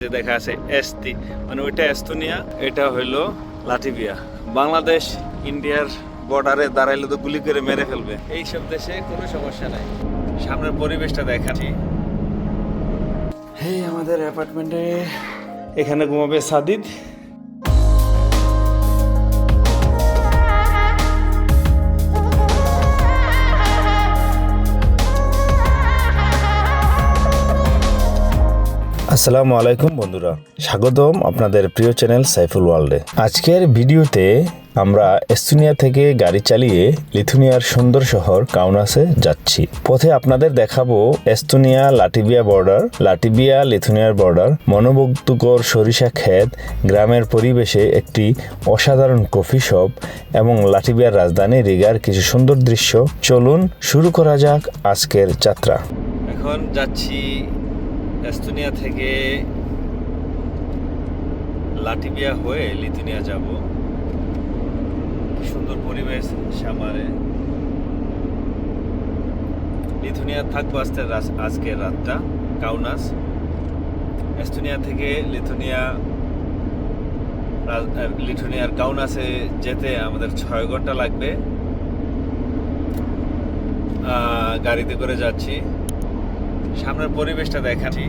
দেখা আছে এস্তি, মানে ওইটা এস্তোনিয়া, এটা হইলো লাটভিয়া। বাংলাদেশ ইন্ডিয়ার বর্ডারে দাঁড়াইলে তো গুলি করে মেরে ফেলবে। এইসব দেশে কোনো সমস্যা নাই। সামনের পরিবেশটা দেখাচ্ছি। এই আমাদের অ্যাপার্টমেন্টে এখানে ঘুমাবে সাদিদ। আসসালামু আলাইকুম বন্ধুরা, স্বাগতম আপনাদের প্রিয় চ্যানেল সাইফুল ওয়ার্ল্ডে। আজকের ভিডিওতে আমরা এস্তোনিয়া থেকে গাড়ি চালিয়ে লিথুনিয়ার সুন্দর শহর কাউনাসে যাচ্ছি। পথে আপনাদের দেখাবো এস্তোনিয়া লাটভিয়া বর্ডার, লাটভিয়া লিথুনিয়ার বর্ডার, মনোমুগ্ধকর সরিষা ক্ষেত, গ্রামের পরিবেশে একটি অসাধারণ কফি শপ এবং লাটভিয়ার রাজধানী রিগার কিছু সুন্দর দৃশ্য। চলুন শুরু করা যাক আজকের যাত্রা। এখন যাচ্ছি এস্তোনিয়া থেকে লাটভিয়া হয়ে লিথুনিয়া যাব। সুন্দর পরিবেশ সামারে। লিথুনিয়া থাকবো আজকের রাতটা কাউনাস। এস্তোনিয়া থেকে লিথুনিয়ার কাউনাসে যেতে আমাদের 6 ঘন্টা লাগবে। গাড়িতে করে যাচ্ছি। সামনের পরিবেশটা দেখাচ্ছি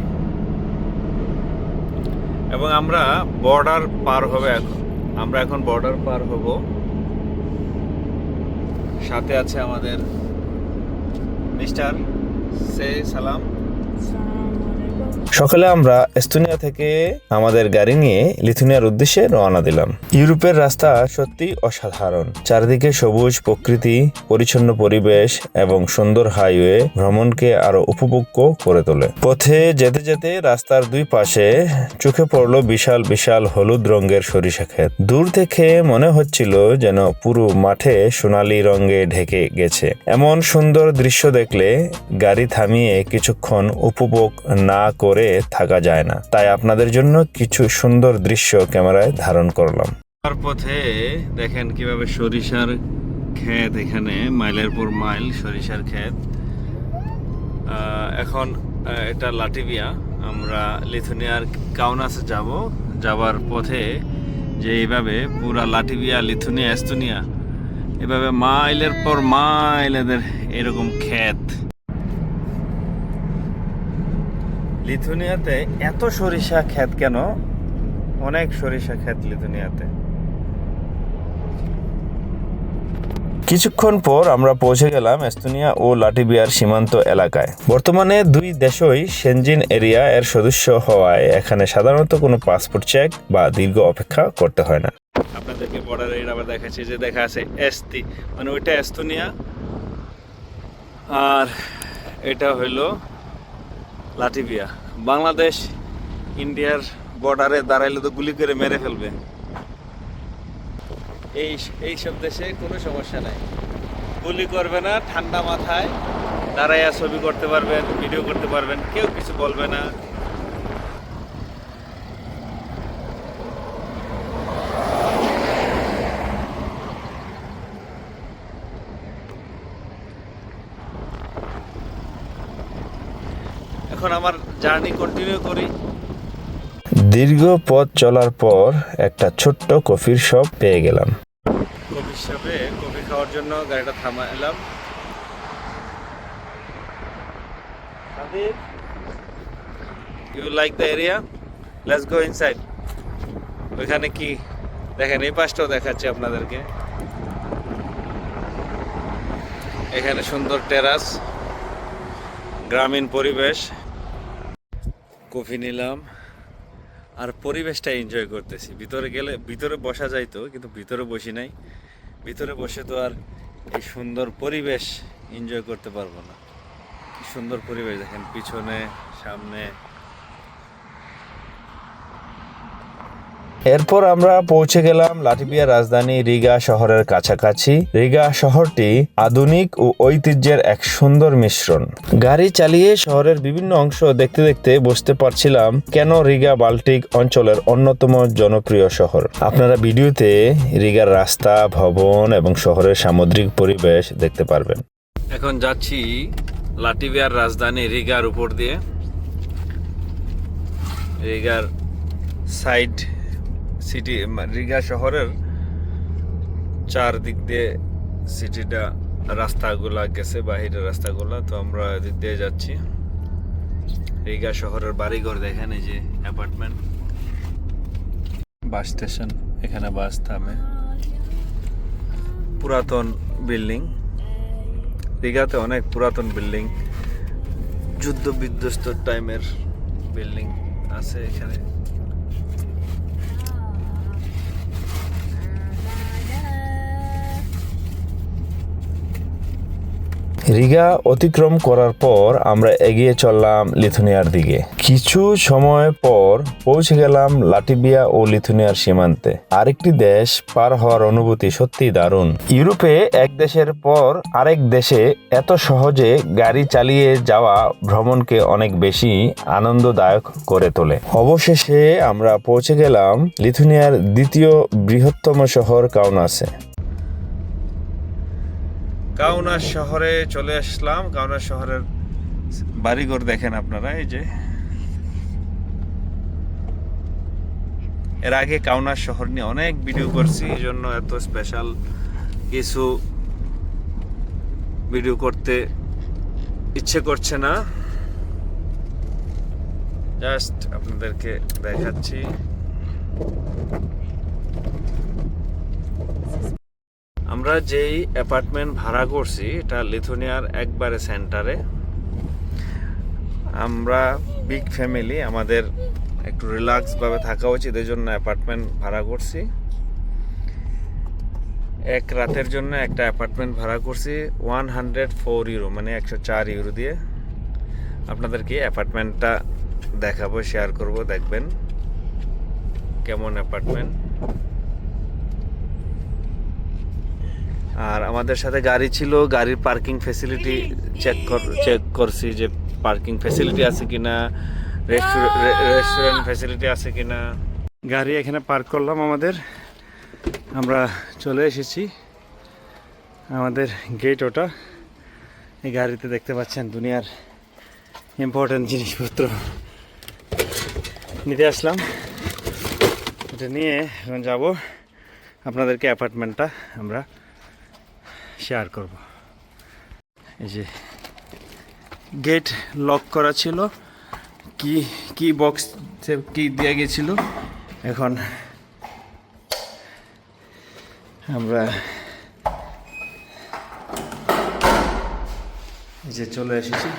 এবং আমরা বর্ডার পার হবে। আমরা এখন বর্ডার পার হব। সাথে আছে আমাদের মিস্টার সে সালাম। সকালে আমরা এস্তোনিয়া থেকে আমাদের গাড়ি নিয়ে লিথুনিয়ার উদ্দেশ্যে রওনা দিলাম। ইউরোপের রাস্তা সত্যি অসাধারণ। চারদিকে সবুজ প্রকৃতি, পরিচ্ছন্ন পরিবেশ এবং সুন্দর হাইওয়ে ভ্রমণকে আরো উপভোগ্য করে তোলে। পথে যেতে যেতে রাস্তার দুই পাশে চোখে পড়লো বিশাল বিশাল হলুদ রঙের সরিষা ক্ষেত। দূর থেকে মনে হচ্ছিল যেন পুরো মাঠে সোনালী রঙে ঢেকে গেছে। এমন সুন্দর দৃশ্য দেখলে গাড়ি থামিয়ে কিছুক্ষণ উপভোগ না করে থাকা যায় না। তাই আপনাদের জন্য কিছু সুন্দর দৃশ্য ক্যামেরায় ধারণ করলাম। তার পথে দেখেন কিভাবে সরিষার ক্ষেত, এখানে মাইলের পর মাইল সরিষার ক্ষেত। এখন এটা লাটভিয়া। আমরা লিথুনিয়ার কাউনাসে যাবার পথে যে এইভাবে পুরা লাটভিয়া, লিথুনিয়া, এস্তোনিয়া এভাবে মাইলের পর মাইল এদের এরকম ক্ষেত। লিথুনিয়াতে এত সরিষা ক্ষেত কেন? অনেক সরিষা ক্ষেত লিথুনিয়াতে। কিছুক্ষণ পর আমরা পৌঁছে গেলাম এস্তোনিয়া ও লাটভিয়ার সীমান্ত এলাকায়। বর্তমানে দুই দেশই সেনজিন এরিয়া এর সদস্য হওয়ায় এখানে সাধারণত কোনো পাসপোর্ট চেক বা দীর্ঘ অপেক্ষা করতে হয় না। আপনাদেরকে বর্ডারে আবার দেখাচ্ছি, যে দেখা আছে এস্তি, মানে ওইটা এস্তোনিয়া আর এটা হইলো লাটভিয়া। বাংলাদেশ ইন্ডিয়ার বর্ডারে দাঁড়াইলে তো গুলি করে মেরে ফেলবে। এইসব দেশে কোনো সমস্যা নাই, গুলি করবে না। ঠান্ডা মাথায় দাঁড়াইয়া ছবি করতে পারবেন, ভিডিও করতে পারবেন, কেউ কিছু বলবে না। এখন আমার জার্নি কন্টিনিউ করি। দীর্ঘ পথ চলার পর একটা ছোট্ট কফির শপ পেয়ে গেলাম। কফি শপে কফি খাওয়ার জন্য গাড়িটা থামাইলাম। You like the area? Let's go inside. ওইখানে কি দেখেন, এই পাশটাও দেখাচ্ছি আপনাদেরকে। এখানে সুন্দর টেরাস, গ্রামীণ পরিবেশ। কফি নিলাম আর পরিবেশটা এনজয় করতেছি। ভিতরে গেলে ভিতরে বসা যাইতো, কিন্তু ভিতরে বসি নাই। ভিতরে বসে তো আর এই সুন্দর পরিবেশ এনজয় করতে পারবো না। কি সুন্দর পরিবেশ দেখেন, পিছনে সামনে। এরপর আমরা পৌঁছে গেলাম লাটভিয়ার রাজধানী রিগা শহরের কাছাকাছি। রিগা শহরটি আধুনিক ও ঐতিহ্যের এক সুন্দর মিশ্রণ। গাড়ি চালিয়ে শহরের বিভিন্ন অংশ দেখতে দেখতে বুঝতে পারছিলাম কেন রিগা বাল্টিক অঞ্চলের অন্যতম জনপ্রিয় শহর। আপনারা ভিডিওতে রিগার রাস্তা, ভবন এবং শহরের সামুদ্রিক পরিবেশ দেখতে পারবেন। এখন যাচ্ছি লাটভিয়ার রাজধানী রিগার উপর দিয়ে। রিগার সাইড সিটি রিগা শহরের চারদিক দিয়ে সিটিটা রাস্তাগুলা গেছে, বাহিরের রাস্তাগুলা। তো আমরা এদিক দিয়ে যাচ্ছি। রিগা শহরের বাড়িঘর দেখেন, এই যে অ্যাপার্টমেন্ট, বাস স্টেশন, এখানে বাস থামে, পুরাতন বিল্ডিং। রিগাতে অনেক পুরাতন বিল্ডিং, যুদ্ধ বিধ্বস্ত টাইমের বিল্ডিং আছে এখানে। রিগা অতিক্রম করার পর আমরা এগিয়ে চললাম লিথুনিয়ার দিকে। কিছু সময় পর পৌঁছে গেলাম লাটভিয়া ও লিথুনিয়ার সীমান্তে। আরেকটি দেশ পার হওয়ার অনুভূতি সত্যি দারুণ। ইউরোপে এক দেশের পর আরেক দেশে এত সহজে গাড়ি চালিয়ে যাওয়া ভ্রমণকে অনেক বেশি আনন্দদায়ক করে তোলে। অবশেষে আমরা পৌঁছে গেলাম লিথুনিয়ার দ্বিতীয় বৃহত্তম শহর কাউনাসে। কাউনাস শহরে চলে আসলাম। কাউনাস শহরের বাড়িঘর দেখেন আপনারা, এই যে। এর আগে কাউনাস শহর নিয়ে অনেক ভিডিও করছি, এই জন্য এত স্পেশাল কিছু ভিডিও করতে ইচ্ছে করছে না। জাস্ট আপনাদেরকে দেখাচ্ছি। আমরা যেই অ্যাপার্টমেন্ট ভাড়া করছি এটা লিথুনিয়ার একবারে সেন্টারে। আমরা বিগ ফ্যামিলি, আমাদের একটু রিল্যাক্স ভাবে থাকা উচিত, এই জন্য অ্যাপার্টমেন্ট ভাড়া করছি। এক রাতের জন্য একটা অ্যাপার্টমেন্ট ভাড়া করছি 104 ইউরো, মানে 104 ইউরো দিয়ে। আপনাদেরকে অ্যাপার্টমেন্টটা দেখাবো, শেয়ার করব, দেখবেন কেমন অ্যাপার্টমেন্ট। আর আমাদের সাথে গাড়ি ছিল, গাড়ির পার্কিং ফ্যাসিলিটি চেক করছি যে পার্কিং ফ্যাসিলিটি আছে কিনা, রেস্টুরেন্ট ফ্যাসিলিটি আছে কিনা। গাড়ি এখানে পার্ক করলাম আমাদের। আমরা চলে এসেছি, আমাদের গেট ওটা। এই গাড়িতে দেখতে পাচ্ছেন দুনিয়ার ইম্পর্টেন্ট জিনিসপত্র নিতে আসলাম। এটা নিয়ে এখন যাব, আপনাদেরকে অ্যাপার্টমেন্টটা আমরা শেয়ার করব। এই যে গেট লক করা ছিল, কি বক্স কি দিয়ে গেছিল। এখন আমরা এই যে চলে এসেছি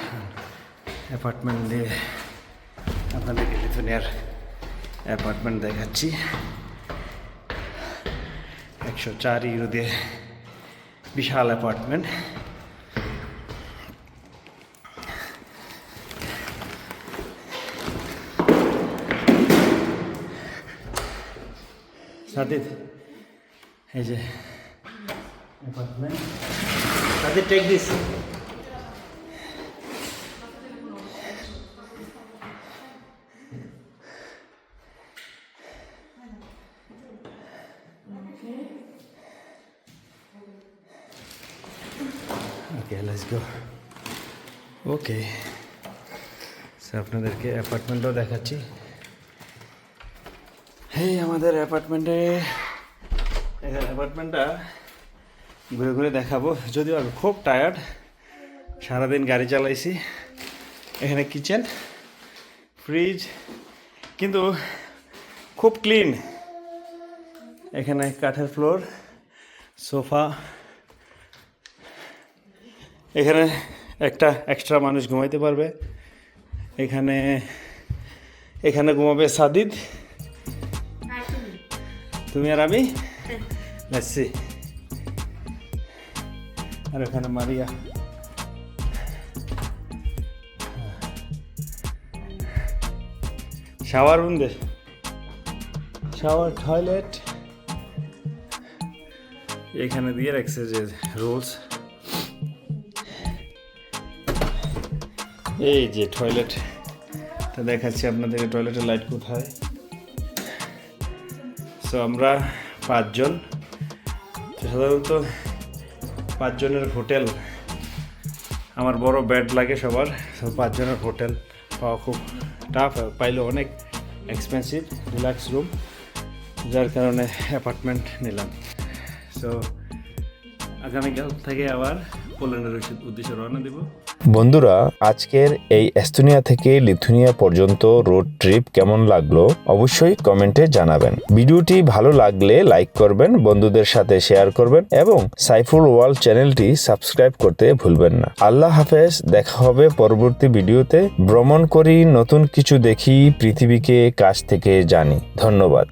অ্যাপার্টমেন্ট দিয়ে। আপনাদেরকে লিথুনিয়ার অ্যাপার্টমেন্ট দেখাচ্ছি। 104 ইউরো দিয়ে বিশাল অ্যাপার্টমেন্ট। সাদিদ, এই যে apartment. Sadid, take this. Okay, let's go. Okay, আপনাদেরকে অ্যাপার্টমেন্টও দেখাচ্ছি। এই আমাদের অ্যাপার্টমেন্টটা ঘুরে ঘুরে দেখাবো। যদিও আমি খুব টায়ার্ড, সারাদিন গাড়ি চালাইছি। এখানে কিচেন, ফ্রিজ, কিন্তু খুব ক্লিন। এখানে কাঠের ফ্লোর, সোফা। এখানে একটা এক্সট্রা মানুষ ঘুমাইতে পারবে। এখানে ঘুমাবে সাদিদ, তুমি আর আমি। Let's see. আর এখানে Maria. Shower room, shower, toilet এখানে দিয়ে রাখছে যে রুলস। এই যে টয়লেট, তো দেখাচ্ছি আপনাদেরকে টয়লেটের লাইট কোথায়। সো আমরা 5 জন, সাধারণত 5 জনের হোটেল, আমার বড় বেড লাগে সবার। 5 জনের হোটেল পাওয়া খুব টাফ, পাইলে অনেক এক্সপেন্সিভ রিল্যাক্স রুম, যার কারণে অ্যাপার্টমেন্ট নিলাম। সো আগামীকাল থেকে আবার পোল্যান্ডের উদ্দেশ্যে রওনা দেব। বন্ধুরা, আজকের এই এস্তোনিয়া থেকে লিথুনিয়া পর্যন্ত রোড ট্রিপ কেমন লাগলো অবশ্যই কমেন্টে জানাবেন। ভিডিওটি ভালো লাগলে লাইক করবেন, বন্ধুদের সাথে শেয়ার করবেন এবং সাইফুল ওয়ার্ল্ড চ্যানেলটি সাবস্ক্রাইব করতে ভুলবেন না। আল্লাহ হাফেজ, দেখা হবে পরবর্তী ভিডিওতে। ভ্রমণ করি, নতুন কিছু দেখি, পৃথিবীকে কাছ থেকে জানি। ধন্যবাদ।